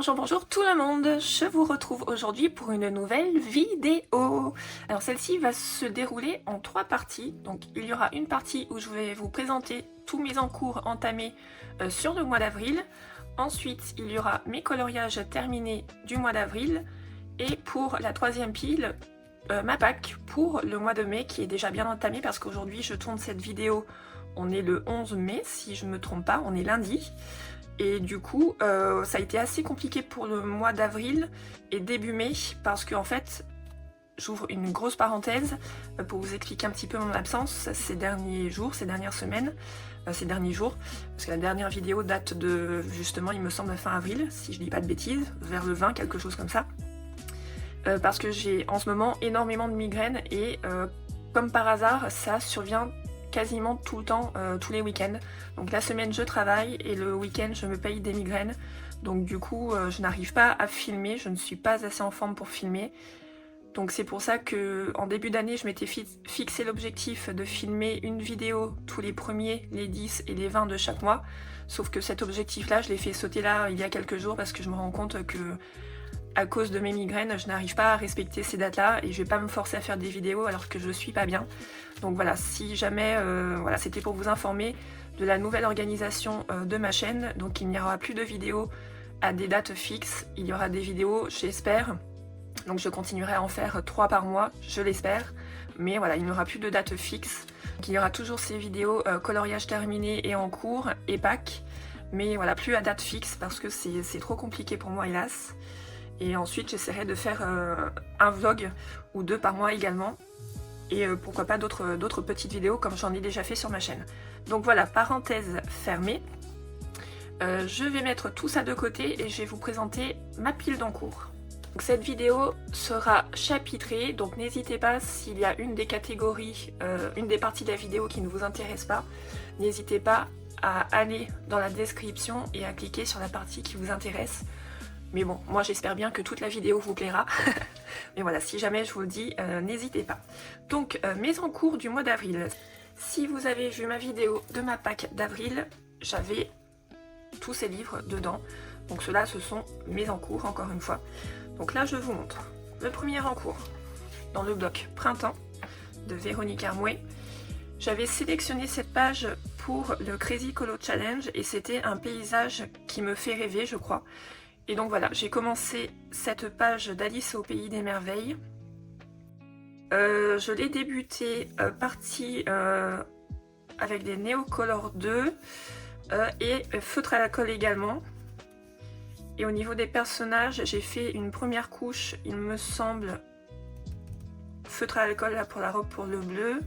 Bonjour tout le monde, je vous retrouve aujourd'hui pour une nouvelle vidéo. Alors celle-ci va se dérouler en 3 parties, donc il y aura une partie où je vais vous présenter tous mes encours entamés sur le mois d'avril. Ensuite il y aura mes coloriages terminés du mois d'avril et pour la troisième pile, ma pack pour le mois de mai qui est déjà bien entamé parce qu'aujourd'hui je tourne cette vidéo, on est le 11 mai si je ne me trompe pas, on est lundi. Et du coup, ça a été assez compliqué pour le mois d'avril et début mai parce que en fait, j'ouvre une grosse parenthèse pour vous expliquer un petit peu mon absence ces derniers jours, ces dernières semaines, ces derniers jours, parce que la dernière vidéo date de, justement, il me semble, fin avril, si je dis pas de bêtises, vers le 20, quelque chose comme ça. Parce que j'ai en ce moment énormément de migraines et comme par hasard, ça survient quasiment tout le temps, tous les week-ends. Donc la semaine je travaille et le week-end je me paye des migraines. Donc du coup je n'arrive pas à filmer, je ne suis pas assez en forme pour filmer. Donc c'est pour ça que en début d'année je m'étais fixé l'objectif de filmer une vidéo tous les premiers, les 10 et les 20 de chaque mois. Sauf que cet objectif là je l'ai fait sauter là il y a quelques jours parce que je me rends compte que à cause de mes migraines, je n'arrive pas à respecter ces dates-là et je vais pas me forcer à faire des vidéos alors que je suis pas bien. Donc voilà, si jamais, voilà, c'était pour vous informer de la nouvelle organisation de ma chaîne. Donc il n'y aura plus de vidéos à des dates fixes, il y aura des vidéos, j'espère. Donc je continuerai à en faire 3 par mois, je l'espère. Mais voilà, il n'y aura plus de date fixe. Donc, il y aura toujours ces vidéos coloriage terminé et en cours et pack. Mais voilà, plus à date fixe parce que c'est trop compliqué pour moi, hélas. Et ensuite j'essaierai de faire un vlog ou 2 par mois également. Et pourquoi pas d'autres petites vidéos comme j'en ai déjà fait sur ma chaîne. Donc voilà, parenthèse fermée. Je vais mettre tout ça de côté et je vais vous présenter ma pile d'encours. Donc cette vidéo sera chapitrée, donc n'hésitez pas s'il y a une des catégories, une des parties de la vidéo qui ne vous intéresse pas, n'hésitez pas à aller dans la description et à cliquer sur la partie qui vous intéresse. Mais bon, moi j'espère bien que toute la vidéo vous plaira. Mais voilà, si jamais je vous le dis, n'hésitez pas. Donc, mes encours du mois d'avril. Si vous avez vu ma vidéo de ma pack d'avril, j'avais tous ces livres dedans. Donc ceux-là, ce sont mes encours, encore une fois. Donc là, je vous montre le premier encours dans le bloc Printemps de Véronique Armouet. J'avais sélectionné cette page pour le Crazy Colo Challenge et c'était un paysage qui me fait rêver, je crois. Et donc voilà, j'ai commencé cette page d'Alice au Pays des Merveilles. Je l'ai débuté partie avec des Neocolor 2 et feutre à la colle également. Et au niveau des personnages, j'ai fait une première couche, il me semble, feutre à la colle là pour la robe pour le bleu.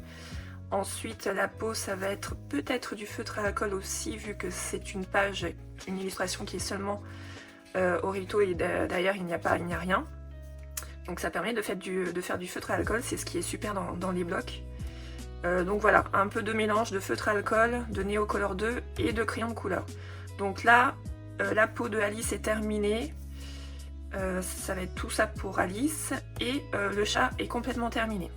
Ensuite la peau, ça va être peut-être du feutre à la colle aussi, vu que c'est une page, une illustration qui est seulement au recto et derrière il n'y a rien. Donc ça permet de faire du feutre à alcool, c'est ce qui est super dans les blocs. Donc voilà, un peu de mélange de feutre à alcool, de Neocolor 2 et de crayon de couleur. Donc là, la peau de Alice est terminée. Ça va être tout ça pour Alice. Et le chat est complètement terminé.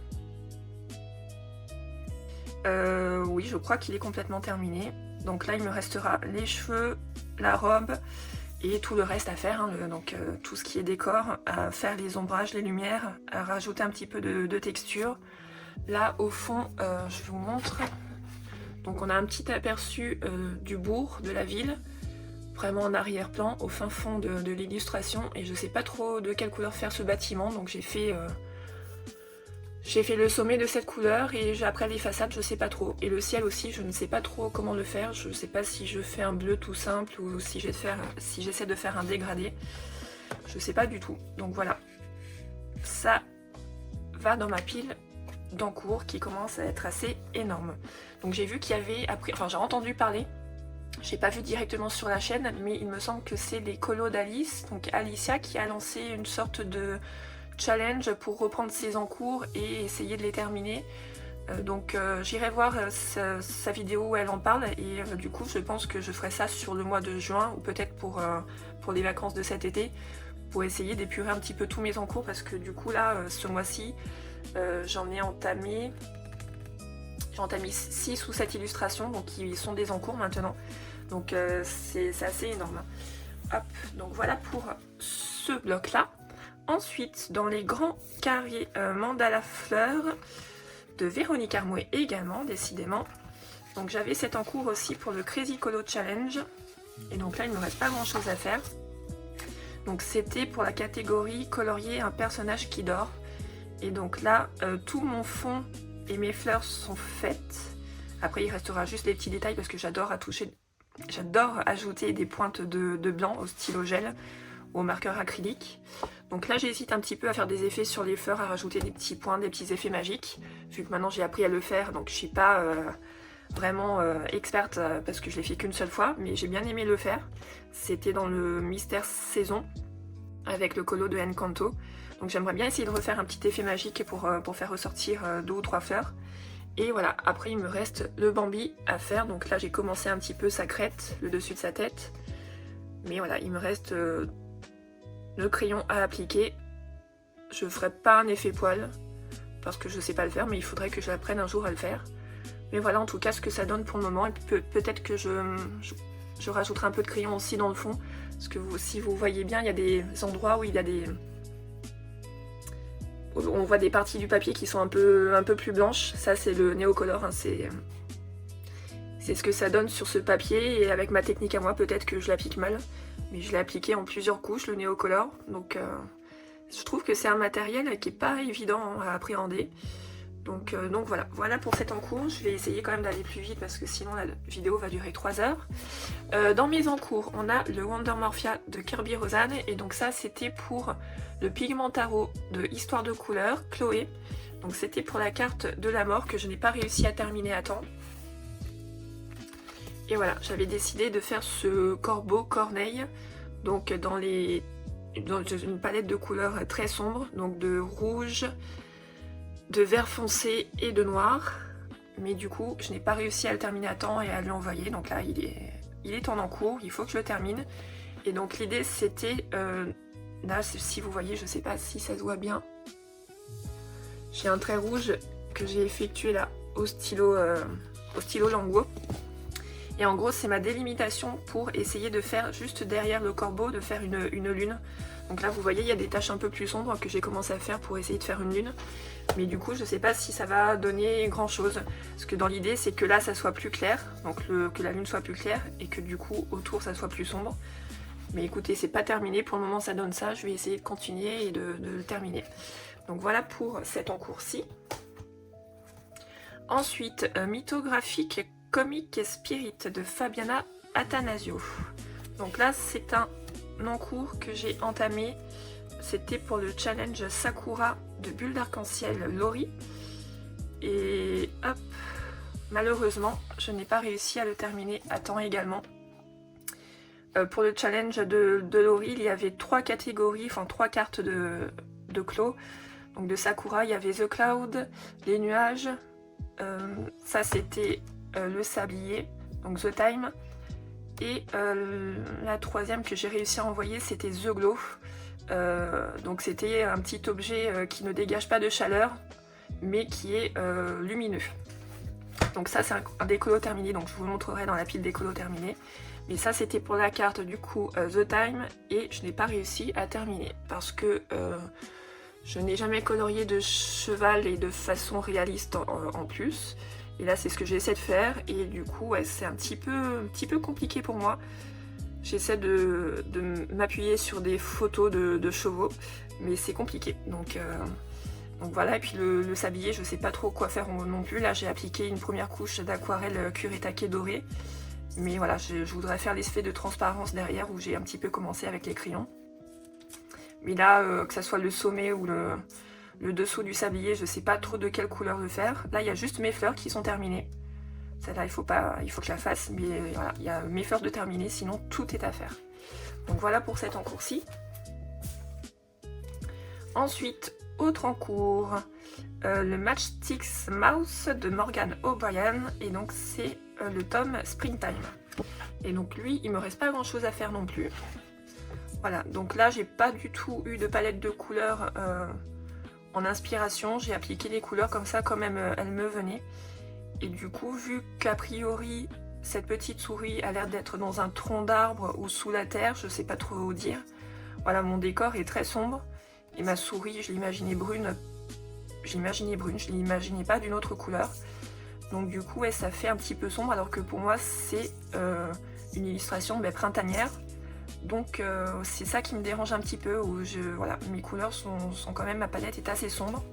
Oui, je crois qu'il est complètement terminé. Donc là, il me restera les cheveux, la robe et tout le reste à faire, hein, donc tout ce qui est décor, à faire les ombrages, les lumières, à rajouter un petit peu de texture. Là au fond, je vous montre, donc on a un petit aperçu du bourg, de la ville, vraiment en arrière-plan, au fin fond de l'illustration, et je sais pas trop de quelle couleur faire ce bâtiment, donc j'ai fait le sommet de cette couleur et après les façades je sais pas trop. Et le ciel aussi je ne sais pas trop comment le faire. Je sais pas si je fais un bleu tout simple ou si j'essaie de faire un dégradé. Je sais pas du tout. Donc voilà. Ça va dans ma pile d'encours qui commence à être assez énorme. Donc j'ai vu qu'il y avait, enfin j'ai entendu parler. J'ai pas vu directement sur la chaîne, mais il me semble que c'est les colos d'Alice, donc Alicia qui a lancé une sorte de challenge pour reprendre ses encours et essayer de les terminer. Donc j'irai voir sa vidéo où elle en parle et du coup je pense que je ferai ça sur le mois de juin ou peut-être pour les vacances de cet été pour essayer d'épurer un petit peu tous mes encours parce que du coup là ce mois-ci j'en ai entamé 6 ou 7 illustrations donc qui sont des encours maintenant donc c'est assez énorme. Hop, donc voilà pour ce bloc-là. Ensuite, dans les grands carrés mandala fleurs de Véronique Armouet également, décidément. Donc j'avais cet en cours aussi pour le Crazy Colo Challenge. Et donc là, il ne me reste pas grand-chose à faire. Donc c'était pour la catégorie colorier un personnage qui dort. Et donc là, tout mon fond et mes fleurs sont faites. Après, il restera juste des petits détails parce que j'adore ajouter des pointes de blanc au stylo gel ou au marqueur acrylique. Donc là, j'hésite un petit peu à faire des effets sur les fleurs, à rajouter des petits points, des petits effets magiques. Vu que maintenant j'ai appris à le faire, donc je suis pas vraiment experte parce que je l'ai fait qu'une seule fois, mais j'ai bien aimé le faire. C'était dans le Mystère Saison avec le colo de Encanto. Donc j'aimerais bien essayer de refaire un petit effet magique pour faire ressortir 2 ou 3 fleurs. Et voilà, après il me reste le Bambi à faire. Donc là j'ai commencé un petit peu sa crête, le dessus de sa tête. Mais voilà, il me reste le crayon à appliquer. Je ferai pas un effet poil parce que je sais pas le faire, mais il faudrait que je l'apprenne un jour à le faire. Mais voilà en tout cas ce que ça donne pour le moment. Et peut-être que je rajouterai un peu de crayon aussi dans le fond. Parce que si vous voyez bien, il y a des endroits où il y a des... On voit des parties du papier qui sont un peu plus blanches. Ça c'est le Neocolor, hein, c'est ce que ça donne sur ce papier. Et avec ma technique à moi, peut-être que je l'applique mal. Mais je l'ai appliqué en plusieurs couches, le Neocolor. Donc je trouve que c'est un matériel qui n'est pas évident à appréhender. Donc voilà pour cet encours. Je vais essayer quand même d'aller plus vite parce que sinon la vidéo va durer 3 heures. Dans mes encours, on a le Wonder Morphia de Kirby Rosanne. Et donc ça, c'était pour le Pigmentaro de Histoire de couleur, Chloé. Donc c'était pour la carte de la mort que je n'ai pas réussi à terminer à temps. Et voilà, j'avais décidé de faire ce corbeau corneille. Donc dans une palette de couleurs très sombre. Donc de rouge, de vert foncé et de noir, mais du coup je n'ai pas réussi à le terminer à temps et à lui envoyer. Donc là il est en encours, il faut que je le termine. Et donc l'idée c'était là si vous voyez, je sais pas si ça se voit bien, j'ai un trait rouge que j'ai effectué là au stylo Languo. Et en gros c'est ma délimitation pour essayer de faire juste derrière le corbeau, de faire une lune. Donc là vous voyez il y a des taches un peu plus sombres que j'ai commencé à faire pour essayer de faire une lune. Mais du coup je sais pas si ça va donner grand chose. Parce que dans l'idée c'est que là ça soit plus clair. Donc que la lune soit plus claire et que du coup autour ça soit plus sombre. Mais écoutez c'est pas terminé, pour le moment ça donne ça. Je vais essayer de continuer et de le terminer. Donc voilà pour cet encours-ci. Ensuite mythographique Comic Spirit de Fabiana Attanasio. Donc là c'est un encours que j'ai entamé, c'était pour le challenge Sakura de Bulle d'Arc-en-Ciel Lori. Et hop, malheureusement je n'ai pas réussi à le terminer à temps également. Pour le challenge de Lori, il y avait 3 catégories, enfin 3 cartes de clos. Donc de Sakura, il y avait The Cloud, les nuages, ça c'était le sablier, donc The Time. Et la troisième que j'ai réussi à envoyer, c'était The Glow. Donc c'était un petit objet qui ne dégage pas de chaleur, mais qui est lumineux. Donc ça c'est un décolo terminé, donc je vous le montrerai dans la pile décolo terminée. Mais ça c'était pour la carte du coup The Time, et je n'ai pas réussi à terminer parce que je n'ai jamais colorié de cheval et de façon réaliste en plus. Et là c'est ce que j'essaie de faire, et du coup ouais, c'est un petit peu compliqué pour moi. J'essaie de m'appuyer sur des photos de chevaux, mais c'est compliqué. Donc voilà, et puis le sablier, je sais pas trop quoi faire non plus. Là j'ai appliqué une première couche d'aquarelle Kuretake doré. Mais voilà, je voudrais faire l'effet de transparence derrière où j'ai un petit peu commencé avec les crayons. Mais là, que ça soit le sommet ou le dessous du sablier, je sais pas trop de quelle couleur le faire. Là, il y a juste mes fleurs qui sont terminées. Celle-là, il faut que je la fasse, mais voilà, il y a mes fleurs de terminer, sinon tout est à faire. Donc voilà pour cet encours-ci. Ensuite, autre encours, le Matchsticks Mouse de Morgan O'Brien, et donc c'est le tome Springtime. Et donc lui, il me reste pas grand chose à faire non plus. Voilà, donc là j'ai pas du tout eu de palette de couleurs en inspiration, j'ai appliqué les couleurs comme ça quand même elles me venaient. Et du coup, vu qu'a priori cette petite souris a l'air d'être dans un tronc d'arbre ou sous la terre, je sais pas trop dire. Voilà, mon décor est très sombre et ma souris, je l'imaginais brune. Je l'imaginais pas d'une autre couleur. Donc du coup, ouais, ça fait un petit peu sombre alors que pour moi, c'est une illustration printanière. Donc c'est ça qui me dérange un petit peu, où voilà, mes couleurs sont quand même, ma palette est assez sombre.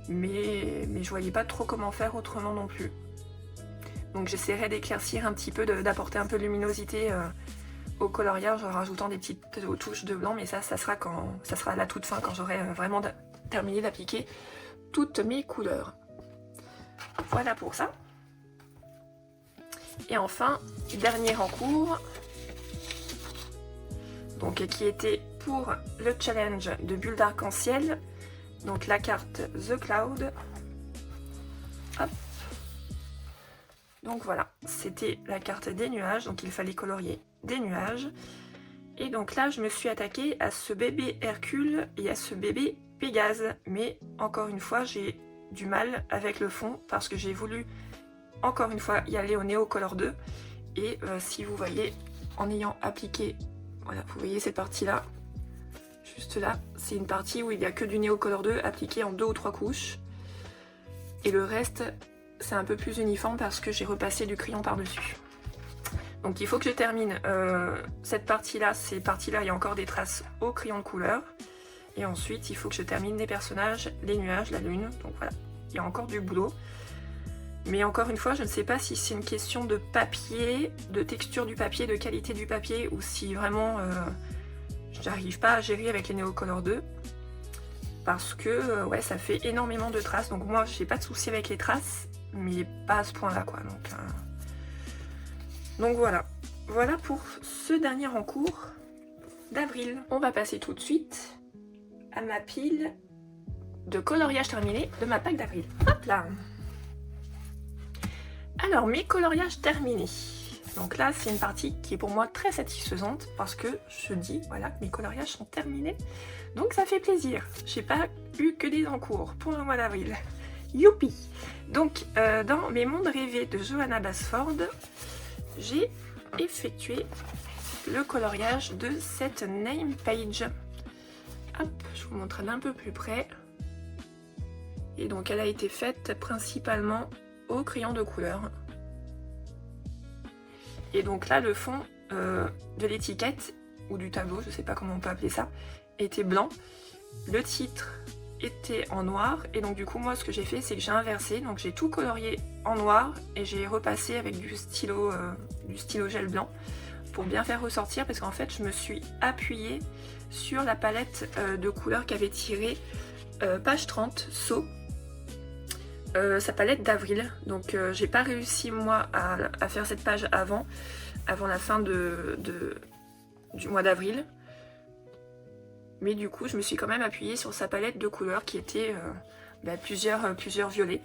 Mais je voyais pas trop comment faire autrement non plus. Donc j'essaierai d'éclaircir un petit peu, d'apporter un peu de luminosité au coloriage en rajoutant des petites touches de blanc, mais ça sera à la toute fin, quand j'aurai vraiment terminé d'appliquer toutes mes couleurs. Voilà pour ça. Et enfin, dernier en cours, donc qui était pour le challenge de bulles d'arc-en-ciel, donc la carte The Cloud. Hop. Donc voilà, c'était la carte des nuages, donc il fallait colorier des nuages. Et donc là, je me suis attaquée à ce bébé Hercule et à ce bébé Pégase. Mais encore une fois, j'ai du mal avec le fond parce que j'ai voulu, encore une fois, y aller au Neocolor 2. Et si vous voyez, en ayant appliqué, voilà, vous voyez cette partie-là, juste là, c'est une partie où il n'y a que du Neocolor 2 appliqué en 2 ou 3 couches. Et le reste, c'est un peu plus uniforme parce que j'ai repassé du crayon par-dessus. Donc il faut que je termine cette partie-là. Ces parties-là, il y a encore des traces au crayon de couleur. Et ensuite, il faut que je termine les personnages, les nuages, la lune. Donc voilà, il y a encore du boulot. Mais encore une fois, je ne sais pas si c'est une question de papier, de texture du papier, de qualité du papier, ou si vraiment j'arrive pas à gérer avec les Neocolor 2. Parce que ouais, ça fait énormément de traces. Donc moi, j'ai pas de souci avec les traces, mais pas à ce point-là, quoi. Donc voilà. Voilà pour ce dernier en cours d'avril. On va passer tout de suite à ma pile de coloriage terminé de ma pack d'avril. Hop là! Alors, mes coloriages terminés. Donc là, c'est une partie qui est pour moi très satisfaisante parce que je dis, voilà, mes coloriages sont terminés. Donc ça fait plaisir. J'ai pas eu que des encours pour le mois d'avril. Youpi! Donc, dans mes mondes rêvés de Johanna Basford, j'ai effectué le coloriage de cette name page. Hop, je vous montre d'un peu plus près. Et donc, elle a été faite principalement au crayon de couleur. Et donc là, le fond de l'étiquette, ou du tableau, je sais pas comment on peut appeler ça, était blanc. Le titre était en noir, et donc du coup, moi, ce que j'ai fait, c'est que j'ai inversé. Donc j'ai tout colorié en noir, et j'ai repassé avec du stylo gel blanc, pour bien faire ressortir, parce qu'en fait, je me suis appuyée sur la palette de couleurs qu'avait tiré page 30, So. Sa palette d'avril, donc j'ai pas réussi moi à faire cette page avant la fin du mois d'avril, mais du coup je me suis quand même appuyée sur sa palette de couleurs qui était plusieurs violets.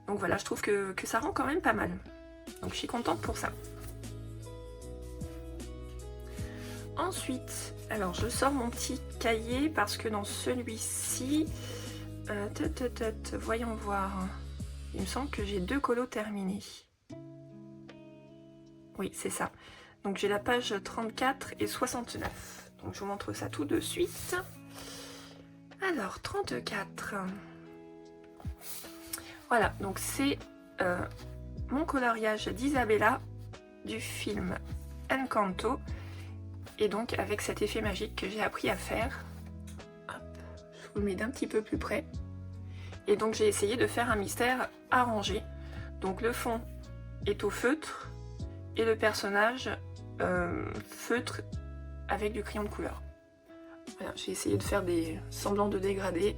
Donc voilà, je trouve que ça rend quand même pas mal, donc je suis contente pour ça. Ensuite, alors je sors mon petit cahier parce que dans celui-ci, voyons voir. Il me semble que j'ai 2 colos terminés. Oui, c'est ça. Donc j'ai la page 34 et 69. Donc je vous montre ça tout de suite. Alors, 34. Voilà, donc c'est mon coloriage d'Isabella du film Encanto. Et donc avec cet effet magique que j'ai appris à faire. Hop, je vous le mets d'un petit peu plus près. Et donc j'ai essayé de faire un mystère arrangé. Donc le fond est au feutre et le personnage feutre avec du crayon de couleur. Voilà, j'ai essayé de faire des semblants de dégradés.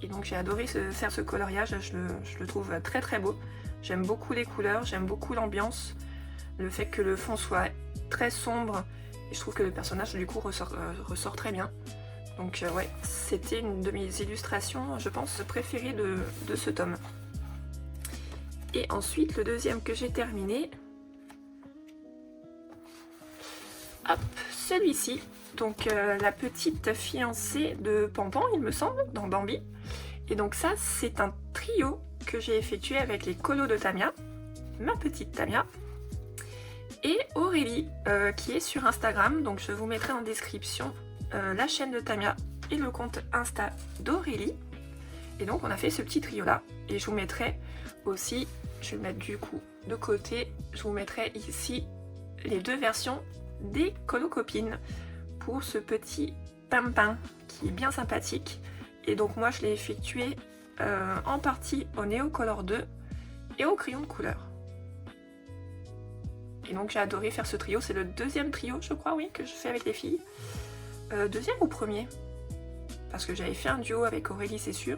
Et donc j'ai adoré faire ce coloriage, je le trouve très très beau. J'aime beaucoup les couleurs, j'aime beaucoup l'ambiance. Le fait que le fond soit très sombre, et je trouve que le personnage du coup ressort très bien. Donc ouais, c'était une de mes illustrations, je pense, préférées de ce tome. Et ensuite, le deuxième que j'ai terminé, hop, celui-ci. Donc la petite fiancée de Pampan, il me semble, dans Bambi. Et donc ça, c'est un trio que j'ai effectué avec les colos de Tamia, ma petite Tamia, et Aurélie, qui est sur Instagram. Donc je vous mettrai en description la chaîne de Tamia et le compte Insta d'Aurélie. Et donc on a fait ce petit trio là. Et je vous mettrai aussi, je vais le mettre du coup de côté, je vous mettrai ici les deux versions des colocopines pour ce petit pimpin qui est bien sympathique. Et donc moi je l'ai effectué en partie au Neocolor 2 et au crayon de couleur. Et donc j'ai adoré faire ce trio, c'est le deuxième trio je crois, oui, que je fais avec les filles. Deuxième ou premier? Parce que j'avais fait un duo avec Aurélie, c'est sûr.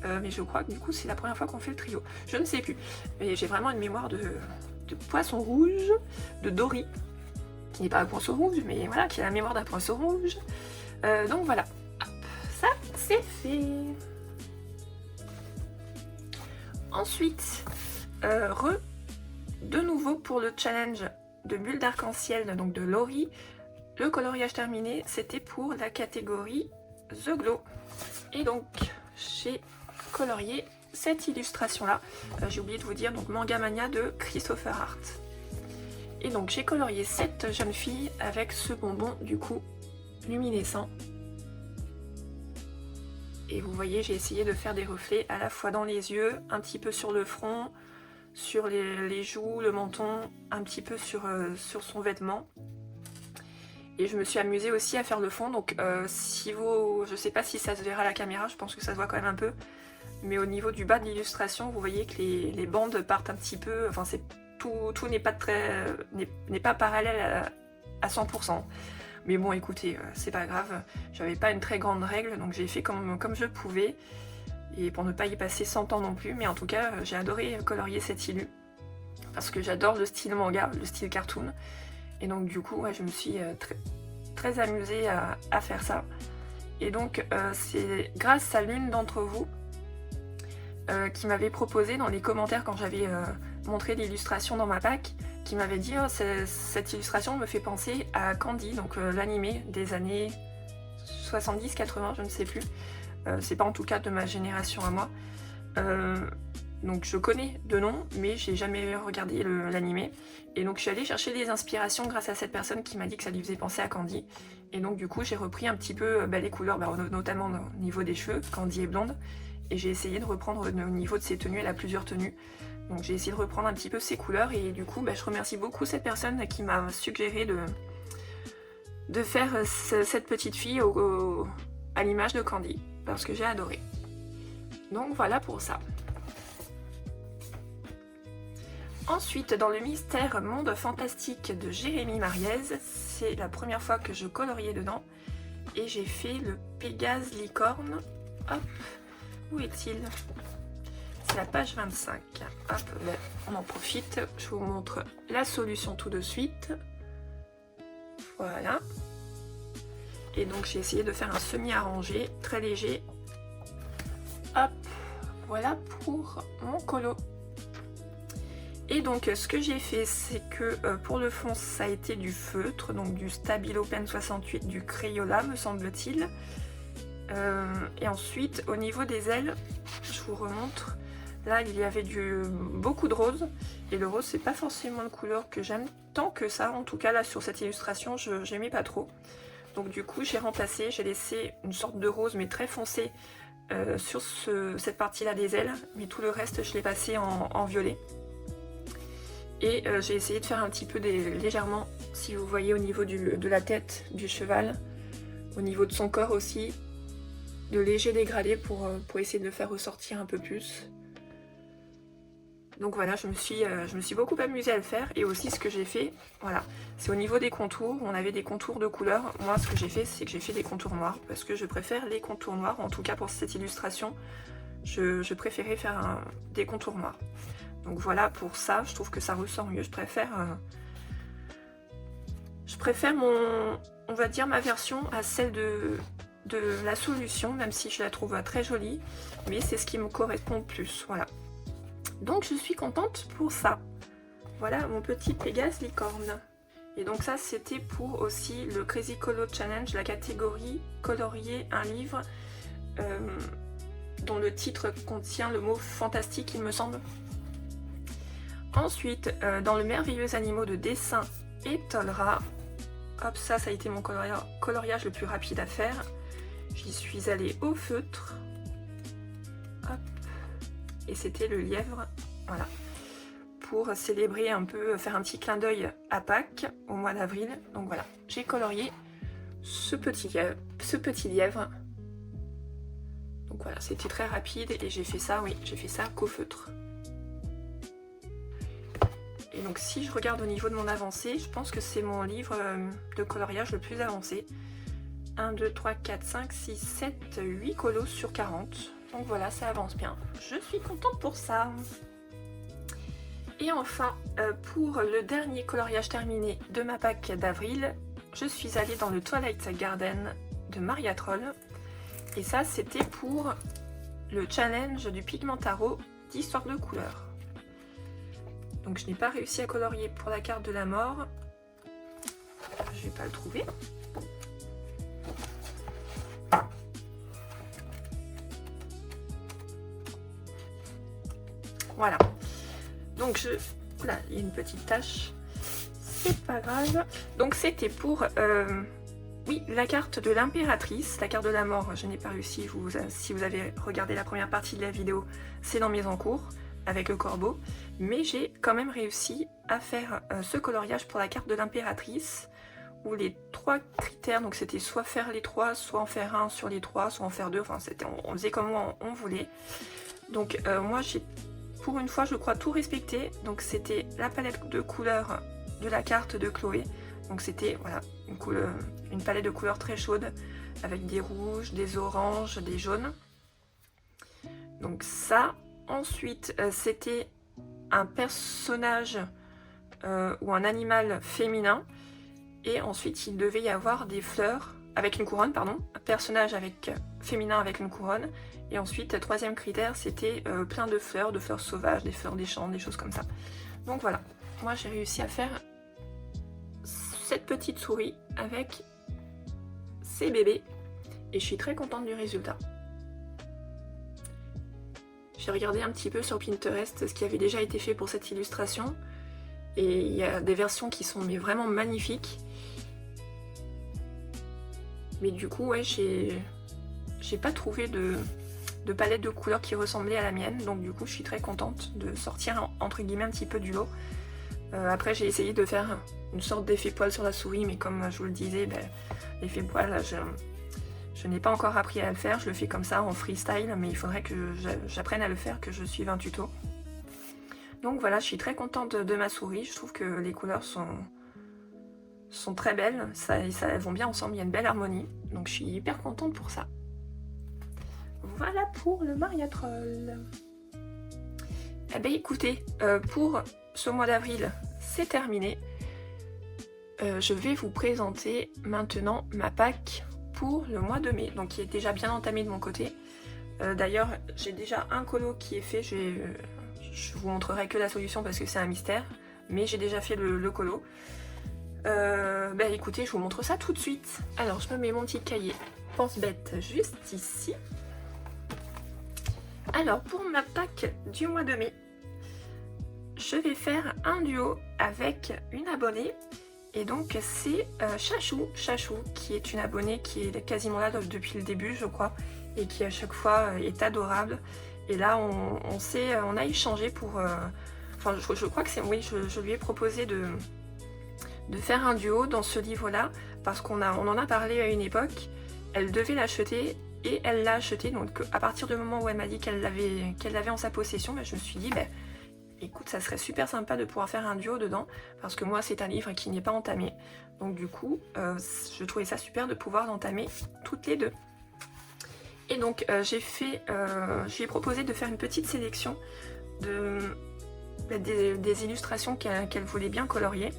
Mais je crois que du coup c'est la première fois qu'on fait le trio. Je ne sais plus. Mais j'ai vraiment une mémoire de poisson rouge, de Dory, qui n'est pas un poisson rouge, mais voilà, qui a la mémoire d'un poisson rouge. Donc voilà. Hop, ça c'est fait. Ensuite, de nouveau pour le challenge de bulles d'arc-en-ciel, donc de Laurie, le coloriage terminé, c'était pour la catégorie The Glow. Et donc, j'ai colorié cette illustration-là. J'ai oublié de vous dire, donc Manga Mania de Christopher Hart. Et donc, j'ai colorié cette jeune fille avec ce bonbon, du coup, luminescent. Et vous voyez, j'ai essayé de faire des reflets à la fois dans les yeux, un petit peu sur le front, sur les joues, le menton, un petit peu sur son vêtement. Et je me suis amusée aussi à faire le fond, donc si vous... Je sais pas si ça se verra à la caméra, je pense que ça se voit quand même un peu. Mais au niveau du bas de l'illustration, vous voyez que les bandes partent un petit peu... Enfin, tout n'est pas n'est pas parallèle à 100%. Mais bon, écoutez, c'est pas grave. J'avais pas une très grande règle, donc j'ai fait comme je pouvais. Et pour ne pas y passer 100 ans non plus. Mais en tout cas, j'ai adoré colorier cette illu. Parce que j'adore le style manga, le style cartoon. Et donc du coup, ouais, je me suis très amusée à faire ça. Et donc c'est grâce à l'une d'entre vous qui m'avait proposé dans les commentaires quand j'avais montré l'illustration dans ma pack, qui m'avait dit oh, cette illustration me fait penser à Candy, donc l'animé des années 70-80, je ne sais plus. C'est pas en tout cas de ma génération à moi. Donc je connais de nom, mais j'ai jamais regardé l'animé. Et donc je suis allée chercher des inspirations grâce à cette personne qui m'a dit que ça lui faisait penser à Candy. Et donc du coup j'ai repris un petit peu les couleurs, notamment au niveau des cheveux, Candy est blonde. Et j'ai essayé de reprendre au niveau de ses tenues, elle a plusieurs tenues. Donc j'ai essayé de reprendre un petit peu ses couleurs. Et du coup je remercie beaucoup cette personne qui m'a suggéré de faire cette petite fille à l'image de Candy. Parce que j'ai adoré. Donc voilà pour ça. Ensuite, dans le mystère Monde Fantastique de Jérémy Mariez, c'est la première fois que je coloriais dedans. Et j'ai fait le Pégase licorne. Hop, où est-il? C'est la page 25. Hop, là, on en profite. Je vous montre la solution tout de suite. Voilà. Et donc j'ai essayé de faire un semi-arrangé, très léger. Hop, voilà pour mon colo. Et donc ce que j'ai fait, c'est que pour le fond ça a été du feutre, donc du Stabilo Pen 68, du Crayola me semble-t-il. Et ensuite au niveau des ailes, je vous remontre, là il y avait beaucoup de rose, et le rose c'est pas forcément une couleur que j'aime tant que ça, en tout cas là sur cette illustration je n'aimais pas trop. Donc du coup j'ai remplacé, j'ai laissé une sorte de rose mais très foncé sur cette partie là des ailes, mais tout le reste je l'ai passé en violet. Et j'ai essayé de faire un petit peu légèrement, si vous voyez au niveau de la tête du cheval, au niveau de son corps aussi, de légers dégradés pour essayer de le faire ressortir un peu plus. Donc voilà, je me suis beaucoup amusée à le faire. Et aussi ce que j'ai fait, voilà, c'est au niveau des contours, on avait des contours de couleurs. Moi ce que j'ai fait, c'est que j'ai fait des contours noirs, parce que je préfère les contours noirs, en tout cas pour cette illustration, je préférais faire des contours noirs. Donc voilà, pour ça, je trouve que ça ressort mieux. Je préfère on va dire, ma version à celle de la solution, même si je la trouve très jolie. Mais c'est ce qui me correspond le plus, voilà. Donc je suis contente pour ça. Voilà mon petit Pégase licorne. Et donc ça, c'était pour aussi le Crazy Colo Challenge, la catégorie colorier un livre. dont le titre contient le mot fantastique, il me semble. Ensuite, dans le merveilleux animaux de dessin et Tolra, hop, ça a été mon coloriage le plus rapide à faire. J'y suis allée au feutre, hop, et c'était le lièvre, voilà, pour célébrer un peu, faire un petit clin d'œil à Pâques au mois d'avril. Donc voilà, j'ai colorié ce petit lièvre. Donc voilà, c'était très rapide et j'ai fait ça, oui, j'ai fait ça qu'au feutre. Et donc si je regarde au niveau de mon avancée, je pense que c'est mon livre de coloriage le plus avancé. 1, 2, 3, 4, 5, 6, 7, 8 colos sur 40. Donc voilà, ça avance bien. Je suis contente pour ça. Et enfin, pour le dernier coloriage terminé de ma Pâques d'avril, je suis allée dans le Twilight Garden de Maria Troll. Et ça, c'était pour le challenge du Pigmentaro d'histoire de couleurs. Donc je n'ai pas réussi à colorier pour la carte de la mort. Je vais pas le trouver. Voilà. Donc je... Là, il y a une petite tache. C'est pas grave. Donc c'était pour... Oui, la carte de l'impératrice, la carte de la mort, je n'ai pas réussi. Si vous avez regardé la première partie de la vidéo, c'est dans mes encours avec le corbeau. Mais j'ai quand même réussi à faire ce coloriage pour la carte de l'impératrice, où les 3 critères, donc c'était soit faire les 3, soit en faire un sur les 3, soit en faire 2, enfin on faisait comme on voulait. Donc moi j'ai, pour une fois je crois, tout respecté. Donc c'était la palette de couleurs de la carte de Chloé. Donc c'était voilà, une palette de couleurs très chaude, avec des rouges, des oranges, des jaunes. Donc ça. Ensuite, c'était un personnage ou un animal féminin. Et ensuite, il devait y avoir des fleurs avec une couronne, pardon. Un personnage féminin avec une couronne. Et ensuite, troisième critère, c'était plein de fleurs sauvages, des fleurs des champs, des choses comme ça. Donc voilà, moi j'ai réussi à faire cette petite souris avec ses bébés. Et je suis très contente du résultat. J'ai regardé un petit peu sur Pinterest ce qui avait déjà été fait pour cette illustration. Et il y a des versions qui sont vraiment magnifiques. Mais du coup, ouais, j'ai pas trouvé de palette de couleurs qui ressemblait à la mienne. Donc du coup, je suis très contente de sortir entre guillemets un petit peu du lot. Après, j'ai essayé de faire une sorte d'effet poil sur la souris. Mais comme je vous le disais, l'effet poil, je n'ai pas encore appris à le faire, je le fais comme ça en freestyle, mais il faudrait que j'apprenne à le faire, que je suive un tuto. Donc voilà, je suis très contente de ma souris, je trouve que les couleurs sont très belles, elles vont bien ensemble, il y a une belle harmonie, donc je suis hyper contente pour ça. Voilà pour le Maria Troll. Eh bien écoutez, pour ce mois d'avril, c'est terminé. Je vais vous présenter maintenant ma Pâques pour le mois de mai, donc qui est déjà bien entamé de mon côté. D'ailleurs, j'ai déjà un colo qui est fait, je vous montrerai que la solution parce que c'est un mystère, mais j'ai déjà fait le colo. Écoutez, je vous montre ça tout de suite. Alors, je me mets mon petit cahier pense-bête juste ici. Alors, pour ma Pâques du mois de mai, je vais faire un duo avec une abonnée. Et donc c'est Chachou, qui est une abonnée qui est quasiment là depuis le début, je crois, et qui à chaque fois est adorable. Et là, on a échangé pour... Enfin, je crois que c'est... Oui, je lui ai proposé de faire un duo dans ce livre-là, parce on en a parlé à une époque. Elle devait l'acheter, et elle l'a acheté. Donc à partir du moment où elle m'a dit qu'elle l'avait en sa possession, je me suis dit... Écoute, ça serait super sympa de pouvoir faire un duo dedans, parce que moi c'est un livre qui n'est pas entamé. Donc du coup, je trouvais ça super de pouvoir l'entamer toutes les deux. Et donc je lui ai proposé de faire une petite sélection des illustrations qu'elle voulait bien colorier.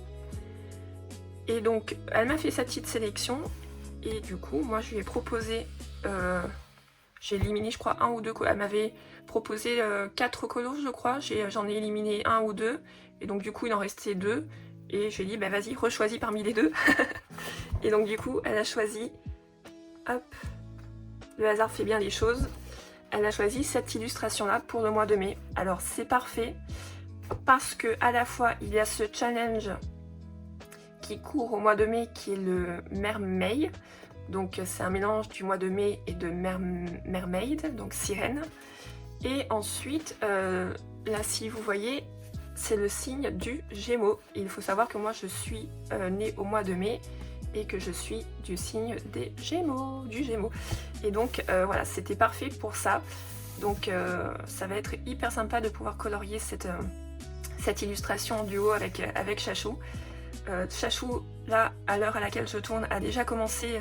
Et donc elle m'a fait sa petite sélection, et du coup moi je lui ai proposé... j'ai éliminé, je crois, un ou deux. Elle m'avait proposé 4 colos, je crois. J'en ai éliminé un ou deux. Et donc, du coup, il en restait 2. Et je lui ai dit, vas-y, rechoisis parmi les 2. Et donc, du coup, elle a choisi. Hop. Le hasard fait bien les choses. elle a choisi cette illustration-là pour le mois de mai. Alors c'est parfait parce que à la fois il y a ce challenge qui court au mois de mai qui est le Mermaid. Donc c'est un mélange du mois de mai et de Mermaid, donc sirène. Et ensuite, là si vous voyez, c'est le signe du Gémeaux. Il faut savoir que moi je suis née au mois de mai et que je suis du signe des Gémeaux, du Gémeaux. Et donc voilà, c'était parfait pour ça. Donc ça va être hyper sympa de pouvoir colorier cette illustration en duo avec Chachou. Chachou, là, à l'heure à laquelle je tourne, a déjà commencé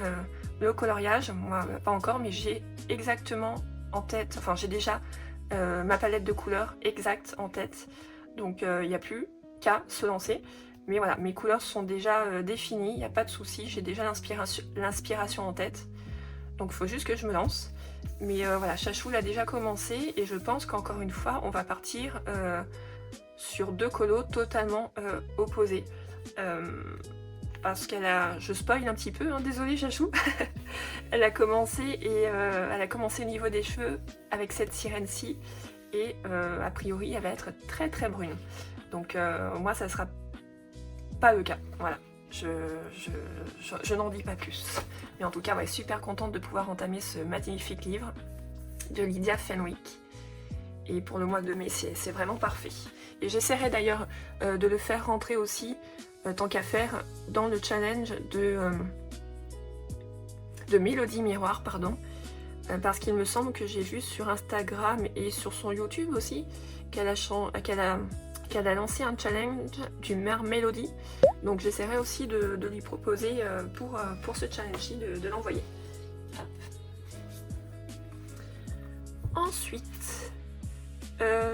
le coloriage. Moi, pas encore, mais j'ai exactement en tête, enfin j'ai déjà ma palette de couleurs exacte en tête. Donc il n'y a plus qu'à se lancer. Mais voilà, mes couleurs sont déjà définies, il n'y a pas de souci, j'ai déjà l'inspiration en tête. Donc il faut juste que je me lance. Mais voilà, Chachou l'a déjà commencé et je pense qu'encore une fois, on va partir sur deux colos totalement opposés. Parce qu'elle a, je spoil un petit peu, hein, désolée Chachou, elle a commencé au niveau des cheveux avec cette sirène-ci et a priori elle va être très très brune. Donc moi ça sera pas le cas, voilà, je n'en dis pas plus. Mais en tout cas, ouais, super contente de pouvoir entamer ce magnifique livre de Lydia Fenwick. Et pour le mois de mai, c'est vraiment parfait. Et j'essaierai d'ailleurs de le faire rentrer aussi, tant qu'à faire, dans le challenge de Mélodie Miroir, pardon. Parce qu'il me semble que j'ai vu sur Instagram et sur son YouTube aussi qu'elle a lancé un challenge du Mélodie. Donc j'essaierai aussi de lui proposer pour ce challenge-ci de l'envoyer. Ensuite,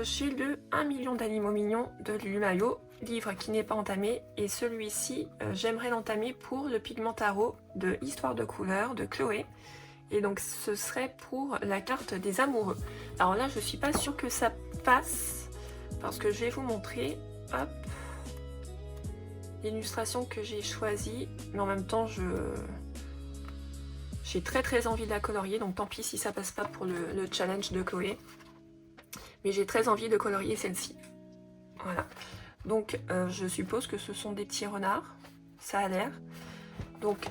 j'ai le 1 million d'animaux mignons de Lumayo, livre qui n'est pas entamé, et celui-ci, j'aimerais l'entamer pour le Pigmentaro de Histoire de couleurs de Chloé. Et donc ce serait pour la carte des amoureux. Alors là, je suis pas sûre que ça passe, parce que je vais vous montrer, hop, l'illustration que j'ai choisie, mais en même temps, j'ai très envie de la colorier, donc tant pis si ça passe pas pour le challenge de Chloé. Mais j'ai très envie de colorier celle-ci. Voilà. Donc je suppose que ce sont des petits renards, ça a l'air. Donc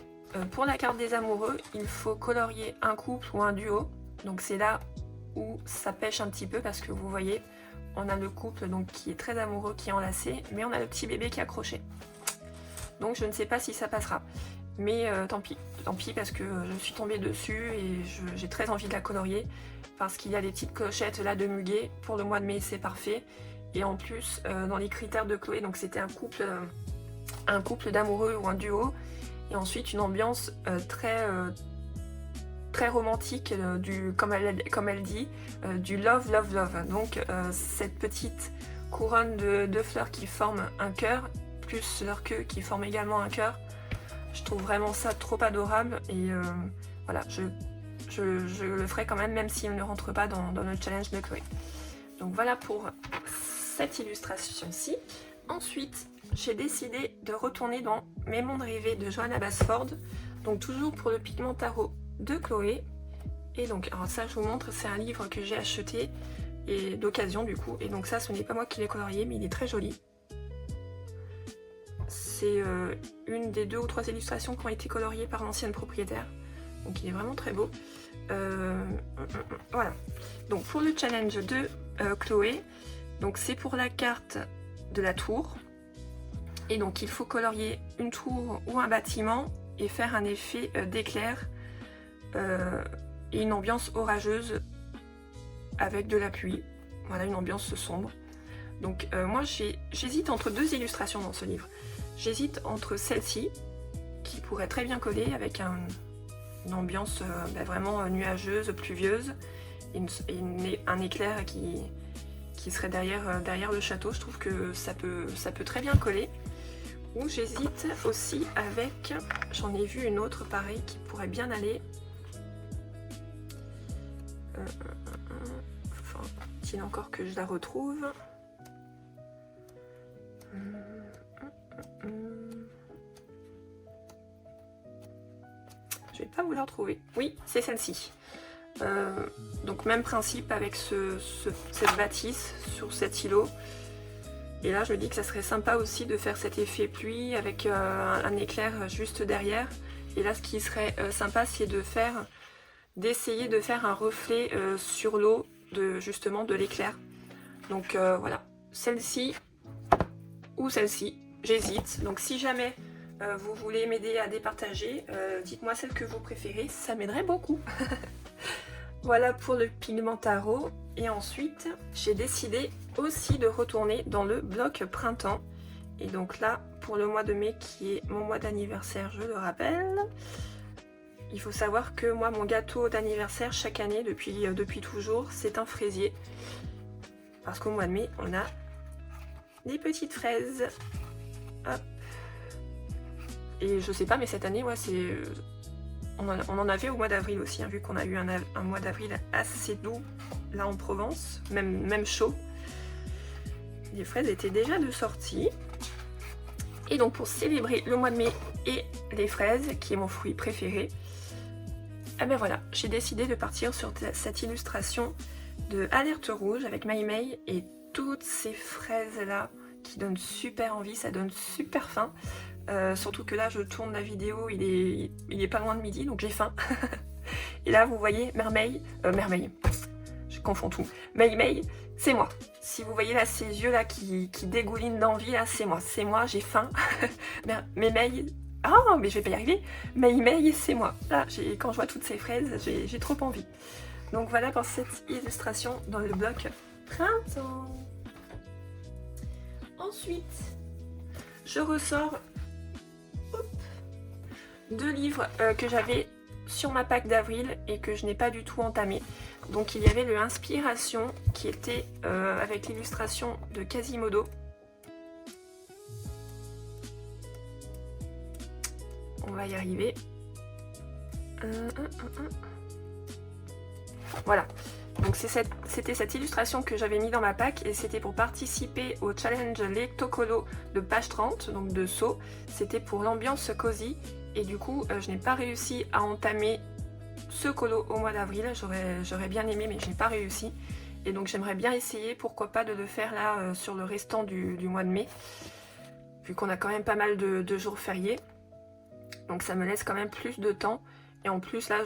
pour la carte des amoureux, il faut colorier un couple ou un duo. Donc c'est là où ça pêche un petit peu parce que vous voyez, on a le couple donc qui est très amoureux, qui est enlacé, mais on a le petit bébé qui est accroché. Donc je ne sais pas si ça passera. Mais tant pis parce que je suis tombée dessus et j'ai très envie de la colorier. Parce qu'il y a des petites clochettes là de muguet. Pour le mois de mai, c'est parfait. Et en plus, dans les critères de Chloé, donc c'était un couple d'amoureux ou un duo. Et ensuite, une ambiance très romantique, comme elle dit, du love, love, love. Donc cette petite couronne de fleurs qui forment un cœur, plus leur queue qui forme également un cœur. Je trouve vraiment ça trop adorable. Et voilà, je le ferai quand même s'il ne rentre pas dans le challenge de Chloé. Donc voilà pour cette illustration-ci. Ensuite, j'ai décidé de retourner dans Mes mondes rêvés de Johanna Basford. Donc toujours pour le Pigmentaro de Chloé. Et donc, alors ça je vous montre, c'est un livre que j'ai acheté et d'occasion du coup. Et donc ça, ce n'est pas moi qui l'ai colorié, mais il est très joli. C'est une des 2 ou 3 illustrations qui ont été coloriées par l'ancienne propriétaire. Donc il est vraiment très beau. Voilà. Donc pour le challenge de Chloé, donc c'est pour la carte de la tour. Et donc il faut colorier une tour ou un bâtiment et faire un effet d'éclair et une ambiance orageuse avec de la pluie. Voilà, une ambiance sombre. Donc moi j'hésite entre 2 illustrations dans ce livre. J'hésite entre celle-ci, qui pourrait très bien coller avec une ambiance vraiment nuageuse, pluvieuse, et un éclair qui serait derrière le château. Je trouve que ça peut très bien coller. Ou j'hésite aussi avec, j'en ai vu une autre pareil qui pourrait bien aller. Faut-il encore que je la retrouve. Je vais pas vous la retrouver. Oui, c'est celle-ci. Donc même principe avec cette bâtisse sur cet îlot. Et là je me dis que ça serait sympa aussi de faire cet effet pluie avec un éclair juste derrière. Et là ce qui serait sympa c'est d'essayer de faire un reflet sur l'eau justement de l'éclair. Donc voilà, celle-ci ou celle-ci, j'hésite. Donc si jamais vous voulez m'aider à départager, dites-moi celle que vous préférez, ça m'aiderait beaucoup. Voilà pour le Pigmentaro. Et ensuite, j'ai décidé aussi de retourner dans le bloc printemps. Et donc là, pour le mois de mai, qui est mon mois d'anniversaire, je le rappelle, il faut savoir que moi, mon gâteau d'anniversaire, chaque année, depuis toujours, c'est un fraisier. Parce qu'au mois de mai, on a des petites fraises. Hop. Et je sais pas, mais cette année, ouais, on en avait au mois d'avril aussi, hein, vu qu'on a eu un mois d'avril assez doux, là en Provence, même chaud. Les fraises étaient déjà de sortie. Et donc pour célébrer le mois de mai et les fraises, qui est mon fruit préféré, eh ben voilà, j'ai décidé de partir sur cette illustration de Alerte Rouge avec Maïmei et toutes ces fraises là qui donnent super envie, ça donne super faim. Surtout que là je tourne la vidéo, il est pas loin de midi donc j'ai faim. Et là vous voyez Mermeille, je confonds tout, Maïmei, c'est moi. Si vous voyez là ces yeux là qui dégoulinent d'envie là, c'est moi, j'ai faim. Maïmei, oh mais je vais pas y arriver, Maïmei c'est moi. Là quand je vois toutes ces fraises, j'ai trop envie. Donc voilà pour cette illustration dans le bloc printemps. Ensuite, je ressors deux livres que j'avais sur ma Pâques d'avril et que je n'ai pas du tout entamé. Donc il y avait le Inspiration qui était avec l'illustration de Quasimodo. On va y arriver. Voilà. Donc c'était cette illustration que j'avais mis dans ma Pâques et c'était pour participer au challenge Les Tocolo de page 30, donc de Sceaux. C'était pour l'ambiance cosy et du coup je n'ai pas réussi à entamer ce colo au mois d'avril. J'aurais bien aimé mais je n'ai pas réussi. Et donc j'aimerais bien essayer, pourquoi pas, de le faire là sur le restant du mois de mai. Vu qu'on a quand même pas mal de jours fériés. Donc ça me laisse quand même plus de temps. Et en plus là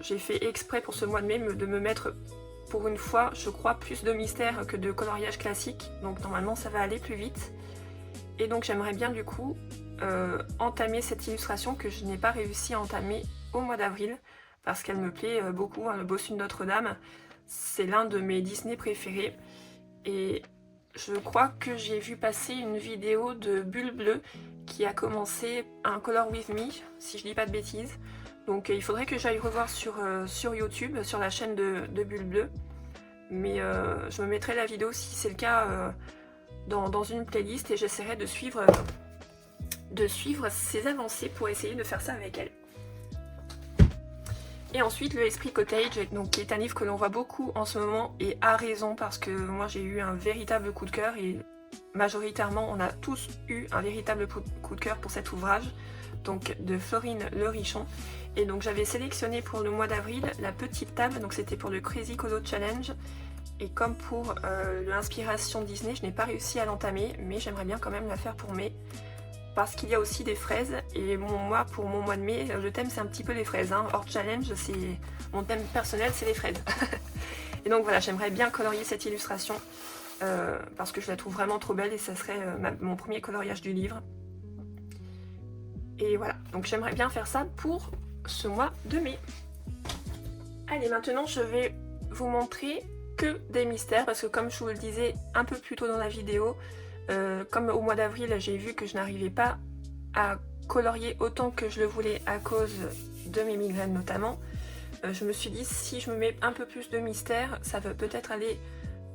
j'ai fait exprès pour ce mois de mai de me mettre pour une fois je crois plus de mystère que de coloriage classique. Donc normalement ça va aller plus vite. Et donc j'aimerais bien du coup entamer cette illustration que je n'ai pas réussi à entamer au mois d'avril. Parce qu'elle me plaît beaucoup, hein, le Bossu de Notre-Dame. C'est l'un de mes Disney préférés. Et je crois que j'ai vu passer une vidéo de Bulle Bleue qui a commencé un Color With Me, si je dis pas de bêtises. Donc il faudrait que j'aille revoir sur YouTube, sur la chaîne de Bulle Bleue. Mais je me mettrai la vidéo si c'est le cas dans une playlist et j'essaierai de suivre ses avancées pour essayer de faire ça avec elle. Et ensuite le Esprit Cottage, donc, qui est un livre que l'on voit beaucoup en ce moment et à raison parce que moi j'ai eu un véritable coup de cœur et majoritairement on a tous eu un véritable coup de cœur pour cet ouvrage, donc de Florine Lerichon. Et donc j'avais sélectionné pour le mois d'avril la petite table, donc c'était pour le Crazy Colo Challenge. Et comme pour l'inspiration Disney, je n'ai pas réussi à l'entamer, mais j'aimerais bien quand même la faire pour mai. Parce qu'il y a aussi des fraises, et moi, pour mon mois de mai, le thème c'est un petit peu les fraises. Hein. Hors challenge, mon thème personnel, c'est les fraises. Et donc voilà, j'aimerais bien colorier cette illustration, parce que je la trouve vraiment trop belle, et ça serait mon premier coloriage du livre. Et voilà, donc j'aimerais bien faire ça pour ce mois de mai. Allez, maintenant je vais vous montrer que des mystères, parce que comme je vous le disais un peu plus tôt dans la vidéo, comme au mois d'avril j'ai vu que je n'arrivais pas à colorier autant que je le voulais à cause de mes migraines notamment, je me suis dit si je me mets un peu plus de mystère, ça va peut-être aller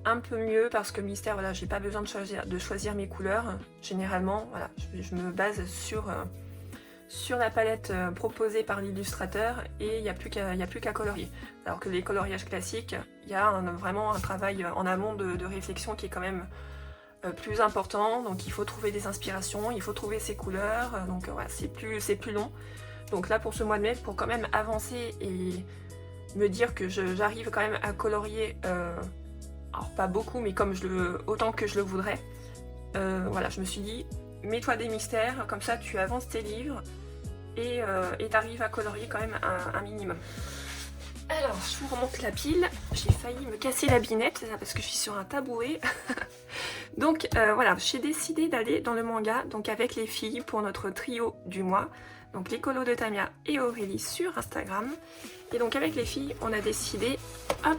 un peu mieux, parce que mystère, voilà, j'ai pas besoin de choisir mes couleurs. Généralement, voilà, je me base sur la palette proposée par l'illustrateur et il n'y a plus qu'à colorier. Alors que les coloriages classiques, il y a vraiment un travail en amont de réflexion qui est quand même plus important. Donc il faut trouver des inspirations, il faut trouver ses couleurs, donc voilà, c'est plus long. Donc là pour ce mois de mai, pour quand même avancer et me dire que j'arrive quand même à colorier, alors pas beaucoup, mais autant que je le voudrais. Voilà, je me suis dit, mets-toi des mystères, comme ça tu avances tes livres et t'arrives à colorier quand même un minimum. Alors, je vous remonte la pile. J'ai failli me casser la binette parce que je suis sur un tabouret. Donc voilà, j'ai décidé d'aller dans le manga donc avec les filles pour notre trio du mois. Donc les colos de Tamia et Aurélie sur Instagram. Et donc avec les filles, on a décidé, hop,